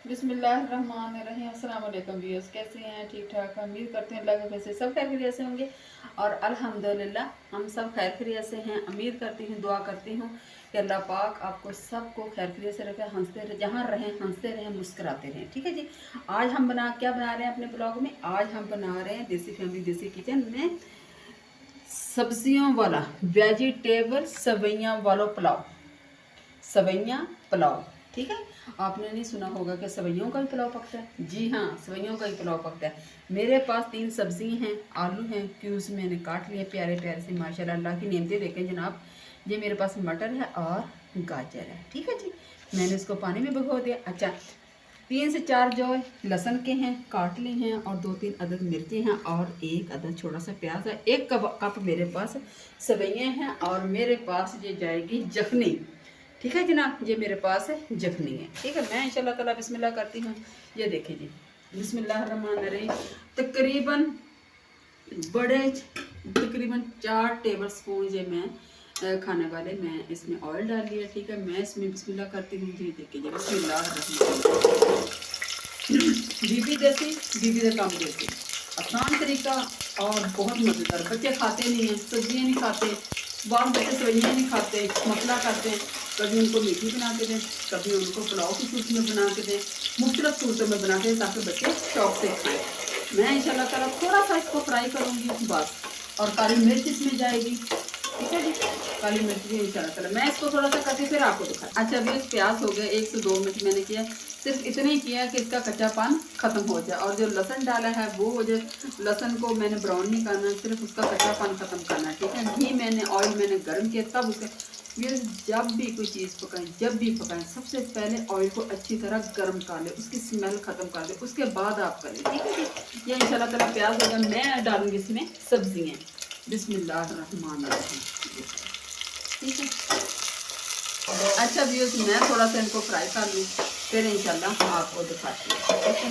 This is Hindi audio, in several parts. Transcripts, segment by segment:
बिस्मिल्लाहिर्रहमानिर्रहीम। अस्सलाम वालेकुम व्यूअर्स, कैसे हैं? ठीक ठाक, उम्मीद करते हैं अल्लाह के फजल से सब खैर खैरियत से होंगे। और अल्हम्दुलिल्लाह हम सब खैर खैरियत से हैं। उम्मीद करती हूँ, दुआ करती हूँ कि अल्लाह पाक आपको सबको खैर खैरियत से रखे, हंसते रहे, जहाँ रहें हंसते रहें, मुस्कुराते रहें। ठीक है जी। आज हम क्या बना रहे हैं अपने ब्लॉग में? आज हम बना रहे हैं देसी फैमिली देसी किचन में सब्जियों वाला वेजिटेबल सवैयाँ वाला पुलाव। सवैयाँ पुलाव, ठीक है। आपने नहीं सुना होगा कि सवैयों का भी पुलाव पकता है। जी हाँ, सवैयों का भी पुलाव पकता है। मेरे पास 3 सब्जी हैं, आलू हैं, क्यूब्स मैंने काट लिए प्यारे प्यारे से, माशाल्लाह अल्लाह की नेमतें देखें जनाब। ये मेरे पास मटर है और गाजर है, ठीक है जी। मैंने इसको पानी में भिगो दिया। अच्छा, 3 से 4 जो लहसुन के हैं काट लिए हैं, और 2-3 अदद मिर्ची हैं, और 1 अदद छोटा सा प्याज है। 1 कप मेरे पास सवैयाँ हैं, और मेरे पास ये जाएगी जखनी, ठीक है जनाब। ये मेरे पास है जखनी है, ठीक है। मैं इंशाल्लाह ताला बिस्मिल्लाह करती हूँ। ये देखिए जी, बिस्मिल्लाहिर्रहमानिर्रहीम। तकरीबन बड़े तकरीबन 4 टेबल स्पून ये मैं खाने वाले मैं इसमें ऑयल डाल लिया, ठीक है। मैं इसमें बिस्मिल्लाह करती हूँ। ये देखिए जी, बिस्मिल्लाहिर्रहमानिर्रहीम। बीबी देसी, बीबी का काम देसी, आसान तरीका और बहुत मज़ेदार। बच्चे खाते नहीं हैं, सब्जियाँ नहीं खाते, बाल बच्चे सब्जियाँ नहीं खाते, मसला करते हैं। कभी उनको मीठी बना के दें, कभी उनको पुलाव की सूरत में बना के दें, मुख्तलिफ सूरतों में बना के दें, ताकि बच्चे शौक से खाएँ। मैं इंशाल्लाह ताला थोड़ा सा इसको फ्राई करूँगी बस, और काली मिर्च इसमें जाएगी, ठीक है जी। काली मिर्च भी इंशाल्लाह ताला मैं इसको थोड़ा सा करके फिर आपको दिखा। अच्छा, अभी इस प्याज हो गया 1 से 2 मिनट मैंने किया, सिर्फ इतने ही किया कि इसका कच्चापन ख़त्म हो जाए। और जो लहसुन डाला है वो जो लहसुन को मैंने ब्राउन नहीं करना, सिर्फ उसका कच्चापन ख़त्म करना है, ठीक है। घी मैंने ऑयल मैंने गर्म किया, तब उसका ये जब भी कोई चीज़ पकाएं, जब भी पकाएं, सबसे पहले ऑयल को अच्छी तरह गर्म कर ले, उसकी स्मेल ख़त्म कर दे, उसके बाद आप करें, ठीक है जी। ये इंशाल्लाह ताला प्याज होगा, मैं डालूंगी इसमें सब्जियाँ। बिस्मिल्लाहिर्रहमानिर्रहीम, ठीक है। अच्छा व्यूअर्स, मैं थोड़ा सा इनको फ्राई कर लूँ, फिर इंशाल्लाह आपको दिखाती हूँ, ठीक है।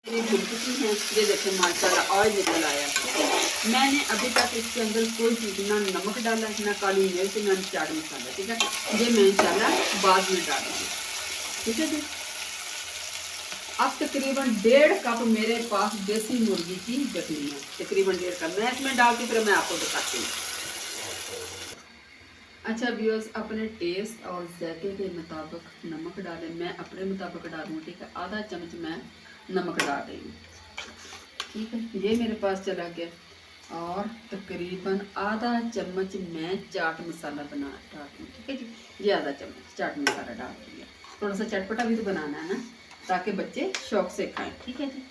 मेरी भून चुकी हैं, ये देखें माशाल्लाह ऑयल निकल आया, ठीक है। मैंने अभी तक इसके अंदर कोई चीज़ ना नमक डाला, ना काली मिर्च, ना चाट मसाला, ठीक है। ये मैं इंशाल्लाह बाद में डालूंगी, ठीक है जी। अब तकरीबन 1.5 कप मेरे पास देसी मुर्गी की जखनी है, तकरीबन 1.5 कप मैं इसमें डाल के फिर मैं आपको दिखाती हूँ। अच्छा व्यूअर्स, अपने टेस्ट और जायके के मुताबिक नमक डालें। मैं अपने मुताबिक डालूँ, ठीक है। आधा चम्मच मैं नमक डाल रही हूँ, ठीक है। ये मेरे पास चला गया, और तकरीबन आधा चम्मच मैं चाट मसाला बना डालती हूँ, ठीक है जी। ये आधा चम्मच चाट मसाला डाल दिया। थोड़ा सा चटपटा भी तो बनाना है ना, ताकि बच्चे शौक से खाएं, ठीक है जी।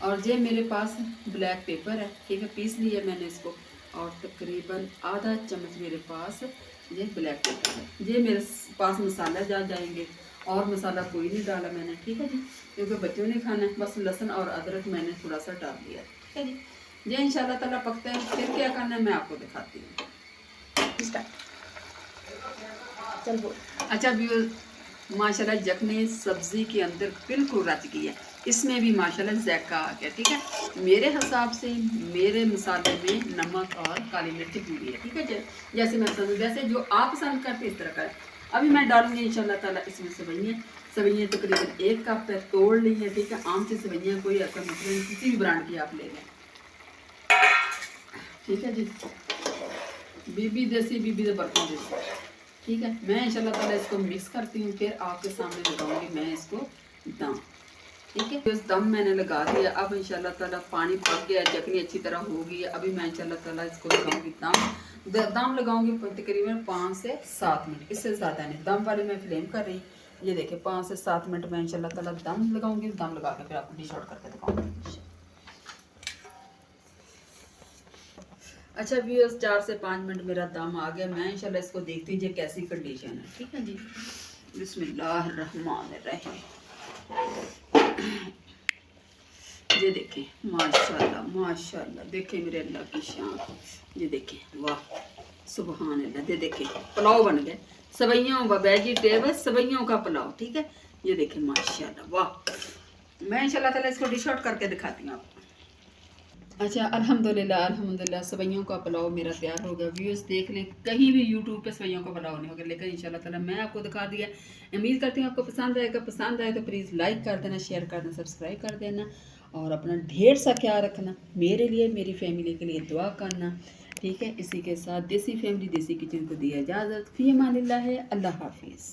और ये मेरे पास ब्लैक पेपर है, ठीक है, पीस लिया मैंने इसको। और तकरीबन आधा चम्मच मेरे पास ये ब्लैक पेपर है। ये मेरे पास मसाला जा जाएंगे, और मसाला कोई नहीं डाला मैंने, ठीक है जी, क्योंकि बच्चों ने खाना है। बस लहसुन और अदरक मैंने थोड़ा सा डाल दिया, ठीक है जी। ये इंशाल्लाह ताला पकते हैं, फिर क्या करना है मैं आपको दिखाती हूँ। चल बोल। अच्छा व्यूअर्स, माशाल्लाह जखनी सब्जी के अंदर बिल्कुल रच गई है, इसमें भी माशाल्लाह जायका आ गया, ठीक है। मेरे हिसाब से मेरे मसाले में नमक और काली मिर्च पूरी है, ठीक है। जैसे मैं पसंद, जैसे जो आप पसंद करते हैं इस तरह का। अभी मैं डालूंगी इंशाल्लाह ताला इसमें सवैयाँ। सवैयाँ तकरीबन 1 कप है, तोड़ ली है, ठीक है। आम से सवैयाँ कोई ऐसा मतलब किसी भी ब्रांड की आप ले लें, ठीक है जी। बीबी देसी, बीबी दे बर्तन देसी, ठीक है। मैं इंशाल्लाह ताला इसको मिक्स करती हूँ, फिर आपके सामने लगाऊंगी मैं इसको दम, ठीक है। इस दम मैंने लगा दिया। अब इंशाल्लाह ताला पानी पक गया, जखनी अच्छी तरह हो गई है। अभी मैं इंशाल्लाह ताला इसको लगाऊंगी दम लगाऊंगी तकरीबन 5 से 7 मिनट, इससे ज़्यादा नहीं। दम वाली मैं फ्लेम कर रही, ये देखिए 5 से 7 मिनट मैं इंशाल्लाह ताला दम लगाऊंगी। दम लगा के फिर आपको डिश आउट करके दिखाऊंगी। अच्छा व्यूअर्स, 4 से 5 मिनट मेरा दम आ गया। मैं इंशाल्लाह इसको देखती हूँ कैसी कंडीशन है, ठीक है जी। बिस्मिल्लाहिर्रहमानिर्रहीम। ये देखें माशाल्लाह माशाल्लाह, देखें मेरे अल्लाह की शान। ये देखें, वाह सुबहान अल्लाह। ये देखें पुलाव बन गया, सवैयों व वेजिटेबल सवैयों का पुलाव, ठीक है। ये देखें माशाल्लाह, वाह। मैं इंशाल्लाह ताला इसको डिश आउट करके दिखाती हूँ आपको। अच्छा, अल्हम्दुलिल्लाह अल्हम्दुलिल्लाह सेवइयों का पुलाव मेरा तैयार हो गया। व्यूअर्स देख लें, कहीं भी यूट्यूब पे सेवइयों का पुलाव नहीं होगा, लेकिन इंशाल्लाह ताला मैं आपको दिखा दिया। उम्मीद करती हूँ आपको पसंद आएगा। पसंद आए तो प्लीज़ लाइक कर देना, शेयर कर देना, सब्सक्राइब कर देना और अपना ढेर सा ख्याल रखना। मेरे लिए, मेरी फैमिली के लिए दुआ करना, ठीक है। इसी के साथ देसी फैमिली देसी किचन को दी इजाज़त। फ़ी अमानिल्लाह है। अल्लाह हाफिज़।